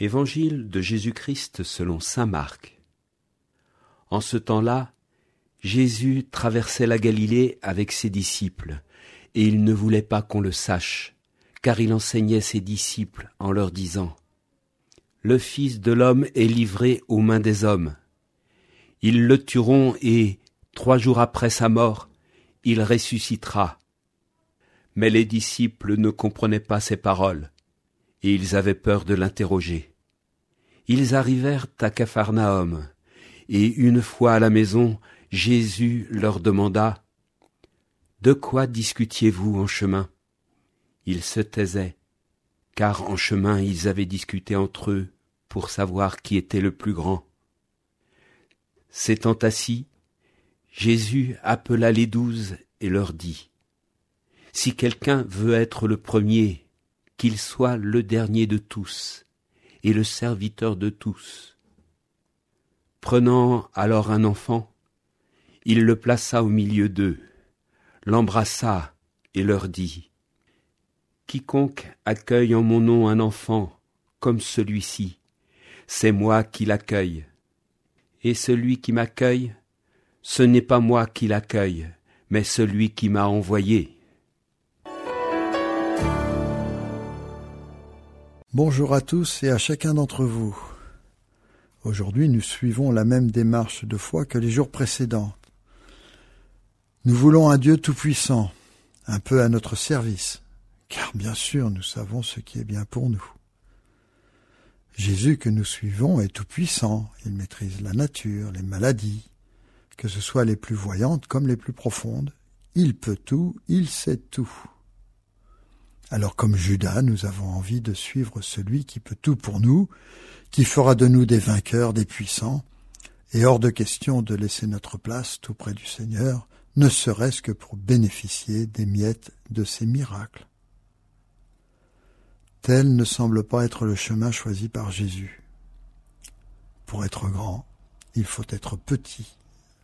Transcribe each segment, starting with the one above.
Évangile de Jésus-Christ selon saint Marc. En ce temps-là, Jésus traversait la Galilée avec ses disciples, et il ne voulait pas qu'on le sache, car il enseignait ses disciples en leur disant : « Le Fils de l'homme est livré aux mains des hommes. Ils le tueront et, 3 jours après sa mort, il ressuscitera. » Mais les disciples ne comprenaient pas ces paroles, et ils avaient peur de l'interroger. Ils arrivèrent à Capharnaüm, et une fois à la maison, Jésus leur demanda : « De quoi discutiez-vous en chemin ?» Ils se taisaient, car en chemin ils avaient discuté entre eux pour savoir qui était le plus grand. S'étant assis, Jésus appela les 12 et leur dit : « Si quelqu'un veut être le premier, qu'il soit le dernier de tous et le serviteur de tous. » Prenant alors un enfant, il le plaça au milieu d'eux, l'embrassa et leur dit : « Quiconque accueille en mon nom un enfant comme celui-ci, c'est moi qui l'accueille. Et celui qui m'accueille, ce n'est pas moi qui l'accueille, mais celui qui m'a envoyé. » Bonjour à tous et à chacun d'entre vous. Aujourd'hui, nous suivons la même démarche de foi que les jours précédents. Nous voulons un Dieu tout-puissant, un peu à notre service, car bien sûr, nous savons ce qui est bien pour nous. Jésus que nous suivons est tout-puissant, il maîtrise la nature, les maladies, que ce soit les plus voyantes comme les plus profondes. Il peut tout, il sait tout. Alors comme Judas, nous avons envie de suivre celui qui peut tout pour nous, qui fera de nous des vainqueurs, des puissants, et hors de question de laisser notre place tout près du Seigneur, ne serait-ce que pour bénéficier des miettes de ses miracles. Tel ne semble pas être le chemin choisi par Jésus. Pour être grand, il faut être petit,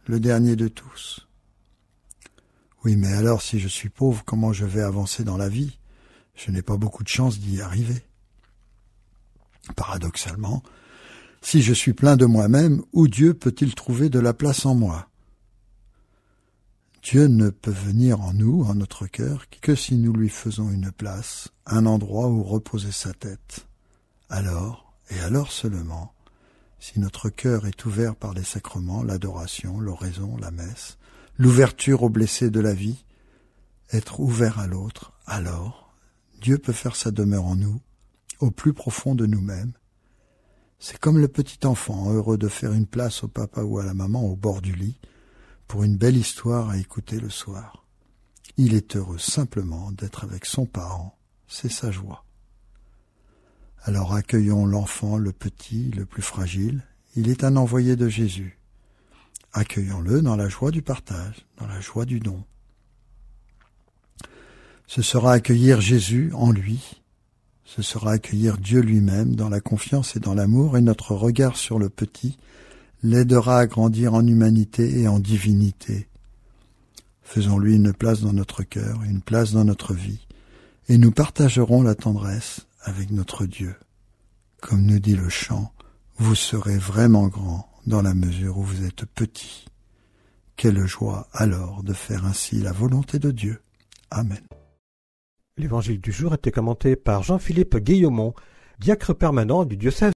le dernier de tous. Oui, mais alors si je suis pauvre, comment je vais avancer dans la vie ? Je n'ai pas beaucoup de chance d'y arriver. Paradoxalement, si je suis plein de moi-même, où Dieu peut-il trouver de la place en moi ? Dieu ne peut venir en nous, en notre cœur, que si nous lui faisons une place, un endroit où reposer sa tête. Alors, et alors seulement, si notre cœur est ouvert par les sacrements, l'adoration, l'oraison, la messe, l'ouverture aux blessés de la vie, être ouvert à l'autre, alors Dieu peut faire sa demeure en nous, au plus profond de nous-mêmes. C'est comme le petit enfant, heureux de faire une place au papa ou à la maman au bord du lit, pour une belle histoire à écouter le soir. Il est heureux simplement d'être avec son parent, c'est sa joie. Alors accueillons l'enfant, le petit, le plus fragile, il est un envoyé de Jésus. Accueillons-le dans la joie du partage, dans la joie du don. Ce sera accueillir Jésus en lui, ce sera accueillir Dieu lui-même dans la confiance et dans l'amour, et notre regard sur le petit l'aidera à grandir en humanité et en divinité. Faisons-lui une place dans notre cœur, une place dans notre vie, et nous partagerons la tendresse avec notre Dieu. Comme nous dit le chant, vous serez vraiment grand dans la mesure où vous êtes petit. Quelle joie alors de faire ainsi la volonté de Dieu. Amen. L'évangile du jour était commenté par Jean-Philippe Guillaumont, diacre permanent du diocèse